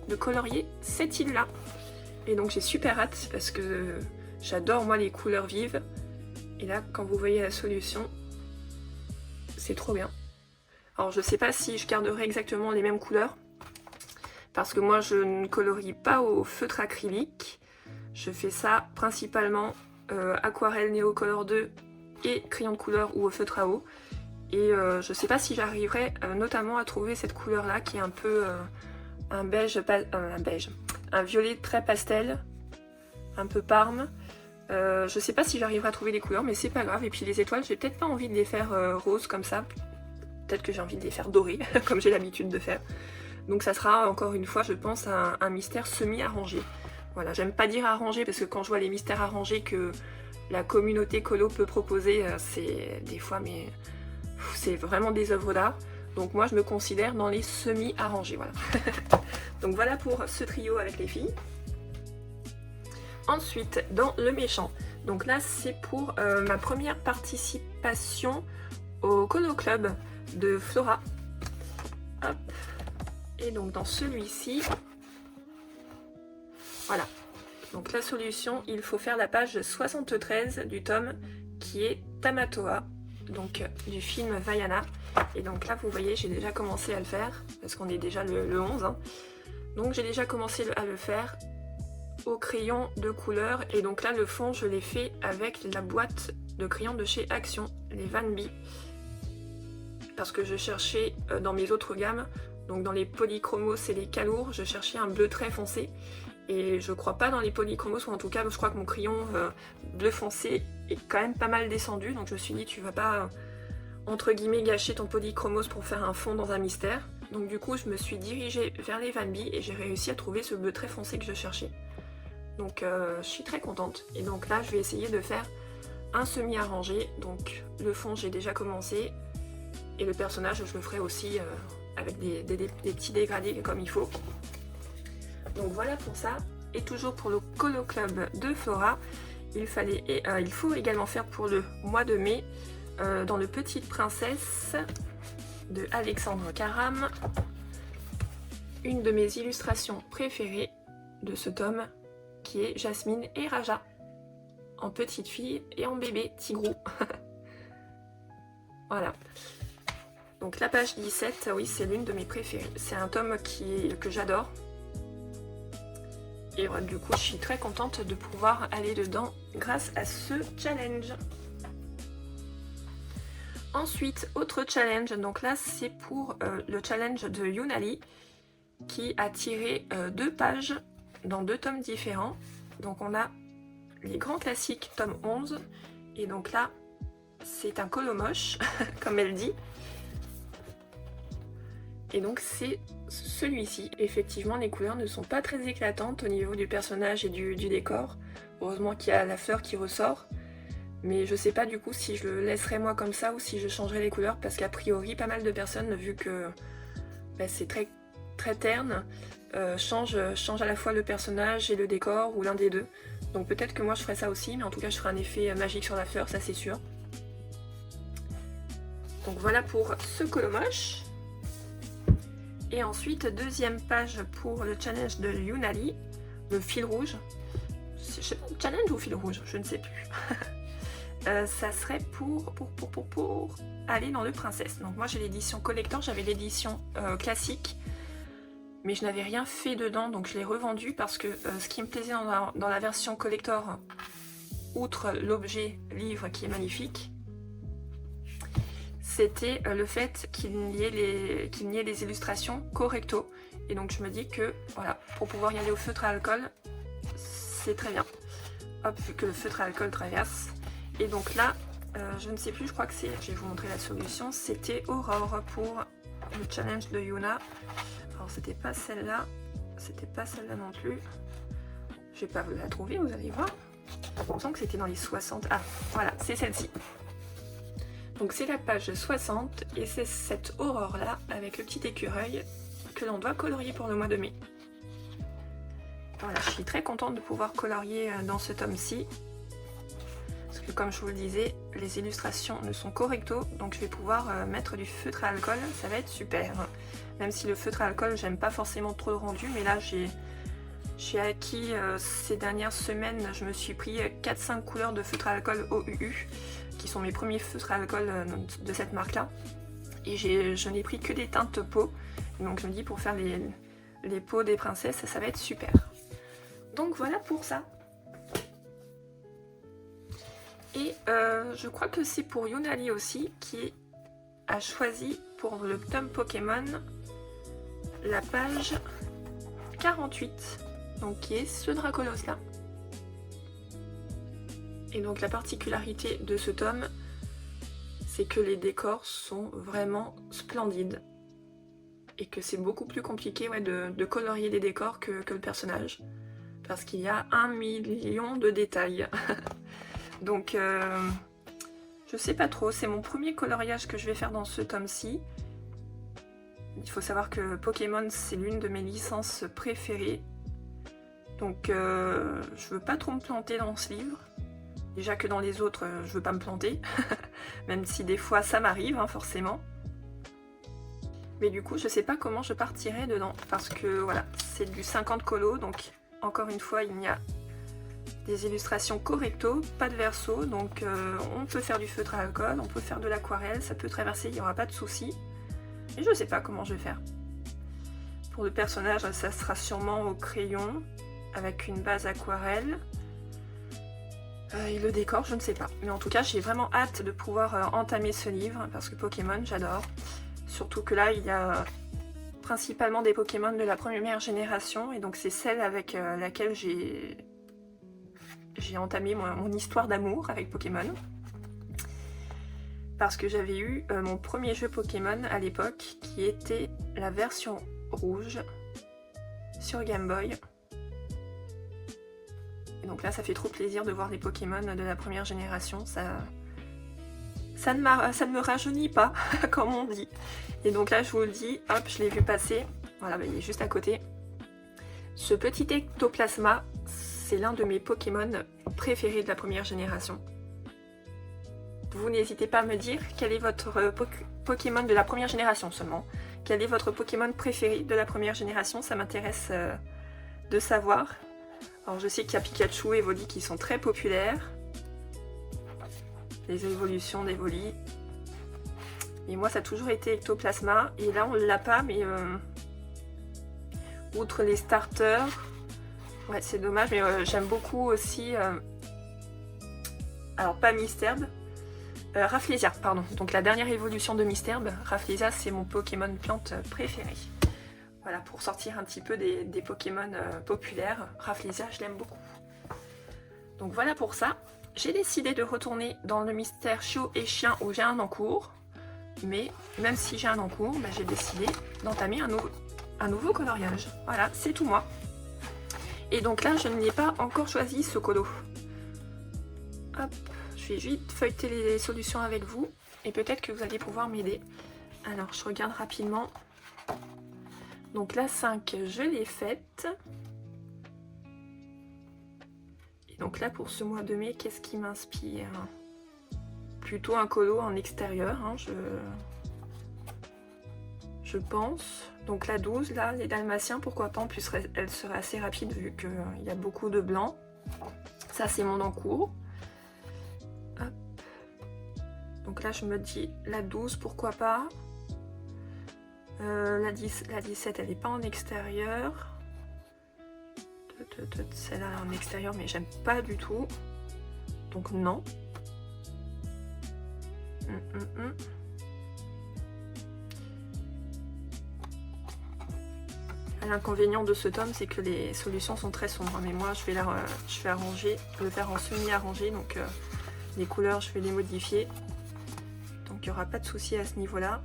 de colorier cette île-là. Et donc j'ai super hâte parce que j'adore moi les couleurs vives. Et là, quand vous voyez la solution, c'est trop bien. Alors je sais pas si je garderai exactement les mêmes couleurs, parce que moi je ne colorie pas au feutre acrylique. Je fais ça principalement aquarelle Neocolor 2 et crayon de couleur ou au feutre à eau. Et je sais pas si j'arriverai notamment à trouver cette couleur là qui est un peu un beige, un violet très pastel, un peu parme. Je sais pas si j'arriverai à trouver les couleurs, mais c'est pas grave. Et puis les étoiles, j'ai peut-être pas envie de les faire roses comme ça. Peut-être que j'ai envie de les faire dorées, comme j'ai l'habitude de faire. Donc ça sera encore une fois, je pense, un mystère semi-arrangé. Voilà, j'aime pas dire arrangé parce que quand je vois les mystères arrangés que la communauté colo peut proposer, c'est des fois, mais c'est vraiment des œuvres d'art. Donc moi je me considère dans les semi-arrangés, voilà. Donc voilà pour ce trio avec les filles. Ensuite, dans le méchant. Donc là c'est pour ma première participation au Colo Club de Flora. Hop. Et donc dans celui-ci, voilà. Donc la solution, il faut faire la page 73 du tome qui est Tamatoa, donc du film Vaiana. Et donc là vous voyez, j'ai déjà commencé à le faire, parce qu'on est déjà le 11. Hein. Donc j'ai déjà commencé à le faire au crayon de couleur. Et donc là le fond, je l'ai fait avec la boîte de crayons de chez Action, les Van B. Parce que je cherchais dans mes autres gammes, donc dans les polychromos et les calours, je cherchais un bleu très foncé. Et je crois pas dans les polychromos, ou en tout cas je crois que mon crayon bleu foncé est quand même pas mal descendu. Donc je me suis dit, tu vas pas entre guillemets gâcher ton polychromos pour faire un fond dans un mystère. Donc du coup je me suis dirigée vers les Van B et j'ai réussi à trouver ce bleu très foncé que je cherchais. Donc je suis très contente. Et donc là je vais essayer de faire un semi arrangé. Donc le fond j'ai déjà commencé. Et le personnage, je le ferai aussi avec des petits dégradés comme il faut. Donc voilà pour ça. Et toujours pour le Colo Club de Flora, il faut également faire pour le mois de mai, dans le Petite Princesse de Alexandre Caram, une de mes illustrations préférées de ce tome, qui est Jasmine et Raja, en petite fille et en bébé tigrou. Voilà. Donc la page 17, oui, c'est l'une de mes préférées. C'est un tome que j'adore. Et du coup, je suis très contente de pouvoir aller dedans grâce à ce challenge. Ensuite, autre challenge. Donc là, c'est pour le challenge de Yunali qui a tiré 2 pages dans 2 tomes différents. Donc on a les grands classiques, tome 11. Et donc là, c'est un colo moche, comme elle dit. Et donc c'est celui-ci. Effectivement, les couleurs ne sont pas très éclatantes au niveau du personnage et du décor. Heureusement qu'il y a la fleur qui ressort. Mais je sais pas du coup si je le laisserai moi comme ça ou si je changerai les couleurs. Parce qu'a priori, pas mal de personnes, vu que c'est très, très terne, changent à la fois le personnage et le décor ou l'un des deux. Donc peut-être que moi je ferai ça aussi. Mais en tout cas, je ferai un effet magique sur la fleur, ça c'est sûr. Donc voilà pour ce colo moche. Et ensuite, deuxième page pour le challenge de Yunali, le fil rouge. Je sais pas, challenge ou fil rouge, je ne sais plus. Ça serait pour aller dans le princesse. Donc moi j'ai l'édition collector, j'avais l'édition classique, mais je n'avais rien fait dedans, donc je l'ai revendu parce que ce qui me plaisait dans la version collector, outre l'objet livre qui est magnifique, c'était le fait qu'il y ait les illustrations correcto. Et donc je me dis que voilà, pour pouvoir y aller au feutre à alcool, c'est très bien. Hop, vu que le feutre à alcool traverse. Et donc là, je ne sais plus, je crois que c'est, je vais vous montrer la solution, c'était Aurore pour le challenge de Yuna. Alors c'était pas celle-là, c'était pas celle-là non plus. Je vais pas vous la trouver, vous allez voir. Il me semble que c'était dans les 60. Ah, voilà, c'est celle-ci. Donc c'est la page 60 et c'est cette aurore-là avec le petit écureuil que l'on doit colorier pour le mois de mai. Voilà, je suis très contente de pouvoir colorier dans ce tome-ci. Parce que comme je vous le disais, les illustrations ne sont qu'au recto, donc je vais pouvoir mettre du feutre à alcool, ça va être super. Même si le feutre à alcool, j'aime pas forcément trop le rendu, mais là j'ai acquis ces dernières semaines, je me suis pris 4-5 couleurs de feutre à alcool OUU, qui sont mes premiers feutres à alcool de cette marque-là. Et je n'ai pris que des teintes peau, donc je me dis pour faire les peaux des princesses, ça va être super. Donc voilà pour ça. Et je crois que c'est pour Yunali aussi qui a choisi pour le tome Pokémon la page 48, donc qui est ce Dracolos là. Et donc la particularité de ce tome, c'est que les décors sont vraiment splendides. Et que c'est beaucoup plus compliqué de colorier les décors que le personnage. Parce qu'il y a 1 million de détails. Donc je sais pas trop, c'est mon premier coloriage que je vais faire dans ce tome-ci. Il faut savoir que Pokémon c'est l'une de mes licences préférées. Donc je veux pas trop me planter dans ce livre. Déjà que dans les autres je veux pas me planter. Même si des fois ça m'arrive hein, forcément. Mais du coup je sais pas comment je partirai dedans. Parce que voilà, c'est du 50 colo. Donc encore une fois il y a des illustrations correcto, pas de verso, donc on peut faire du feutre à alcool, on peut faire de l'aquarelle, ça peut traverser, il n'y aura pas de souci. Et je sais pas comment je vais faire. Pour le personnage, ça sera sûrement au crayon, avec une base aquarelle. Et le décor, je ne sais pas. Mais en tout cas, j'ai vraiment hâte de pouvoir entamer ce livre, parce que Pokémon, j'adore. Surtout que là, il y a principalement des Pokémon de la première génération, et donc c'est celle avec laquelle j'ai entamé mon histoire d'amour avec Pokémon. Parce que j'avais eu mon premier jeu Pokémon à l'époque, qui était la version rouge sur Game Boy. Et donc là, ça fait trop plaisir de voir les Pokémon de la première génération. Ça ne me rajeunit pas, comme on dit. Et donc là, je vous le dis, hop, je l'ai vu passer. Voilà, bah, il est juste à côté. Ce petit ectoplasma, c'est l'un de mes Pokémon préférés de la première génération. Vous n'hésitez pas à me dire quel est votre Pokémon de la première génération seulement. Quel est votre Pokémon préféré de la première génération, ça m'intéresse de savoir. Alors je sais qu'il y a Pikachu et Evoli qui sont très populaires. Les évolutions d'Evoli. Et moi ça a toujours été Ectoplasma. Et là on ne l'a pas, mais outre les starters, ouais c'est dommage, mais j'aime beaucoup aussi... alors pas Misturb, Rafflesia, pardon. Donc la dernière évolution de Misturb, Rafflesia c'est mon Pokémon plante préféré. Voilà, pour sortir un petit peu des Pokémon populaires, Rafflesia je l'aime beaucoup. Donc voilà pour ça. J'ai décidé de retourner dans le mystère chiot et chien où j'ai un en cours. Mais même si j'ai un en cours, bah, j'ai décidé d'entamer un nouveau coloriage. Voilà, c'est tout moi. Et donc là, je n'ai pas encore choisi ce colo. Hop, je vais vite feuilleter les solutions avec vous. Et peut-être que vous allez pouvoir m'aider. Alors, je regarde rapidement. Donc la 5, je l'ai faite. Et donc là, pour ce mois de mai, qu'est-ce qui m'inspire? Plutôt un colo en extérieur, hein, je pense. Donc la 12, là, les dalmatiens, pourquoi pas. En plus, elle serait assez rapide vu qu'il y a beaucoup de blanc. Ça, c'est mon encours. Hop. Donc là, je me dis la 12, pourquoi pas. La 17, elle n'est pas en extérieur. Celle-là en extérieur, mais j'aime pas du tout. Donc non. L'inconvénient de ce tome, c'est que les solutions sont très sombres. Mais moi, je vais arranger, le faire en semi-arrangé. Donc les couleurs, je vais les modifier. Donc il n'y aura pas de souci à ce niveau-là.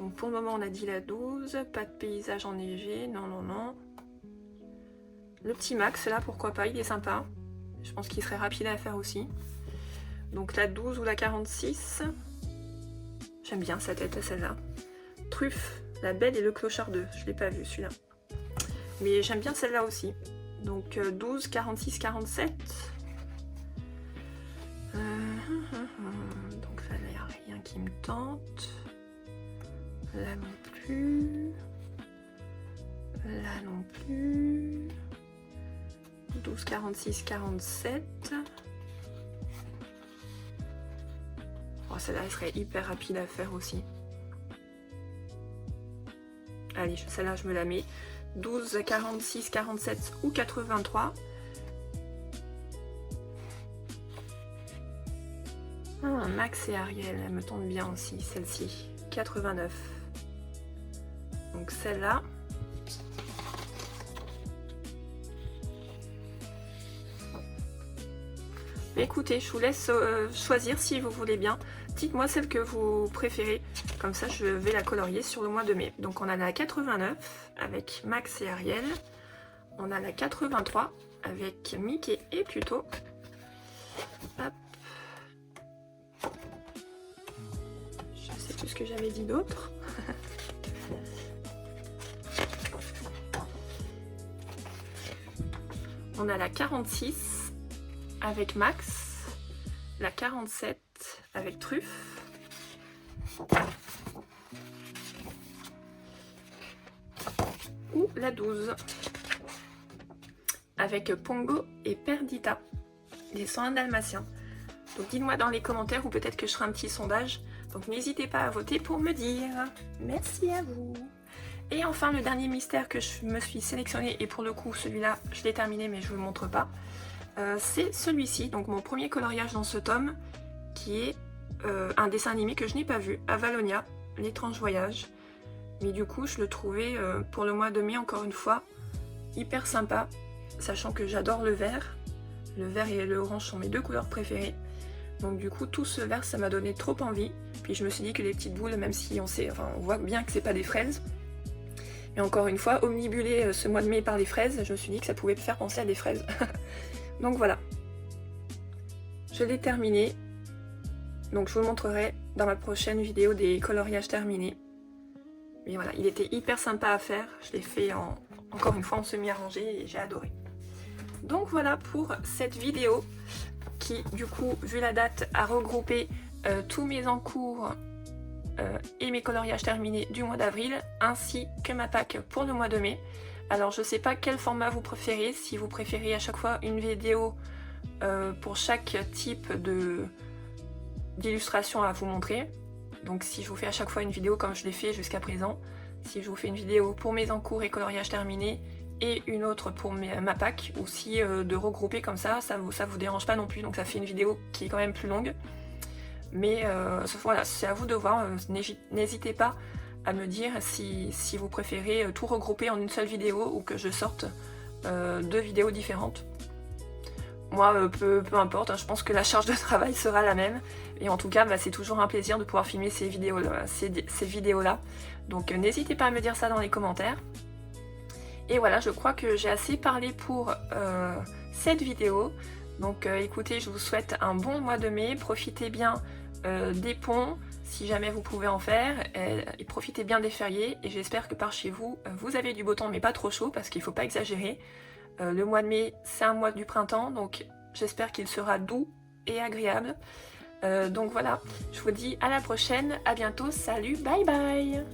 Donc pour le moment on a dit la 12, pas de paysage enneigé, non non non. Le petit Max là, pourquoi pas, il est sympa. Je pense qu'il serait rapide à faire aussi. Donc la 12 ou la 46. J'aime bien sa tête à celle-là. Truffe, la Belle et le Clochard 2, je l'ai pas vu celui-là. Mais j'aime bien celle-là aussi. Donc 12, 46, 47. Donc là, il n'y a rien qui me tente. Là non plus. Là non plus. 12, 46, 47. Oh, celle-là, elle serait hyper rapide à faire aussi. Allez, celle-là, je me la mets. 12, 46, 47 ou 83. Max et Ariel, elle me tombe bien aussi, celle-ci. 89. Donc celle-là. Écoutez, je vous laisse choisir si vous voulez bien. Dites-moi celle que vous préférez. Comme ça, je vais la colorier sur le mois de mai. Donc on a la 89 avec Max et Ariel. On a la 83 avec Mickey et Pluto. Hop. Je sais plus ce que j'avais dit d'autre. On a la 46 avec Max. La 47 avec Truffe. Ou la 12 avec Pongo et Perdita, les 101 dalmatiens. Donc dites-moi dans les commentaires ou peut-être que je ferai un petit sondage. Donc n'hésitez pas à voter pour me dire. Merci à vous. Et enfin le dernier mystère que je me suis sélectionné, et pour le coup celui-là je l'ai terminé mais je ne vous le montre pas. C'est celui-ci, donc mon premier coloriage dans ce tome, qui est un dessin animé que je n'ai pas vu, Avalonia, l'étrange voyage. Mais du coup je le trouvais pour le mois de mai encore une fois hyper sympa, sachant que j'adore le vert. Le vert et le orange sont mes deux couleurs préférées. Donc du coup tout ce vert ça m'a donné trop envie. Puis je me suis dit que les petites boules, même si on sait, enfin on voit bien que c'est pas des fraises. Et encore une fois, omnibulé ce mois de mai par les fraises, je me suis dit que ça pouvait me faire penser à des fraises. Donc voilà. Je l'ai terminé. Donc je vous le montrerai dans ma prochaine vidéo des coloriages terminés. Mais voilà, il était hyper sympa à faire. Je l'ai fait encore une fois en semi-arrangé et j'ai adoré. Donc voilà pour cette vidéo qui, du coup, vu la date, a regroupé tous mes encours et mes coloriages terminés du mois d'avril, ainsi que ma pack pour le mois de mai. Alors je sais pas quel format vous préférez, si vous préférez à chaque fois une vidéo pour chaque type d'illustration à vous montrer. Donc si je vous fais à chaque fois une vidéo comme je l'ai fait jusqu'à présent, si je vous fais une vidéo pour mes encours et coloriages terminés et une autre pour ma pack, ou si de regrouper comme ça vous dérange pas non plus, donc ça fait une vidéo qui est quand même plus longue. Mais voilà, c'est à vous de voir, n'hésitez pas à me dire si vous préférez tout regrouper en une seule vidéo ou que je sorte deux vidéos différentes. Moi, peu importe, hein, je pense que la charge de travail sera la même. Et en tout cas, c'est toujours un plaisir de pouvoir filmer ces vidéos-là. Donc n'hésitez pas à me dire ça dans les commentaires. Et voilà, je crois que j'ai assez parlé pour cette vidéo. Donc écoutez, je vous souhaite un bon mois de mai. Profitez bien des ponts, si jamais vous pouvez en faire. Et profitez bien des fériés. Et j'espère que par chez vous, vous avez du beau temps, mais pas trop chaud, parce qu'il ne faut pas exagérer. Le mois de mai, c'est un mois du printemps, donc j'espère qu'il sera doux et agréable. Donc voilà, je vous dis à la prochaine, à bientôt, salut, bye bye!